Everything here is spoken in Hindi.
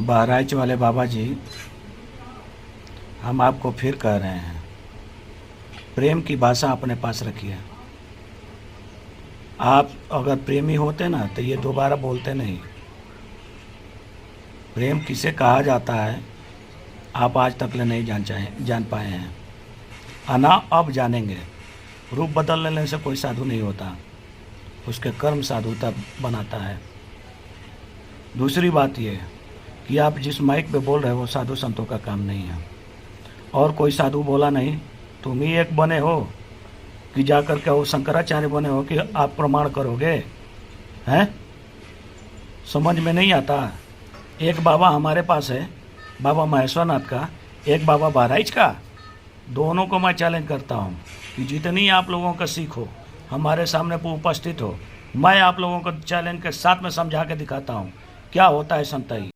बहराइच वाले बाबा जी, हम आपको फिर कह रहे हैं, प्रेम की भाषा अपने पास रखिए। आप अगर प्रेमी होते ना तो ये दोबारा बोलते नहीं। प्रेम किसे कहा जाता है आप आज तक ले नहीं जान पाए हैं। अना अब जानेंगे। रूप बदल लेने से कोई साधु नहीं होता, उसके कर्म साधुता बनाता है। दूसरी बात ये कि आप जिस माइक पे बोल रहे हो वो साधु संतों का काम नहीं है, और कोई साधु बोला नहीं। तुम ही एक बने हो कि जाकर के वो शंकराचार्य बने हो कि आप प्रमाण करोगे? हैं, समझ में नहीं आता। एक बाबा हमारे पास है, बाबा महेश्वरनाथ का, एक बाबा बहराइच का। दोनों को मैं चैलेंज करता हूँ कि जितनी आप लोगों का सीखो हमारे सामने उपस्थित हो। मैं आप लोगों को चैलेंज के साथ में समझा के दिखाता हूँ क्या होता है संताई।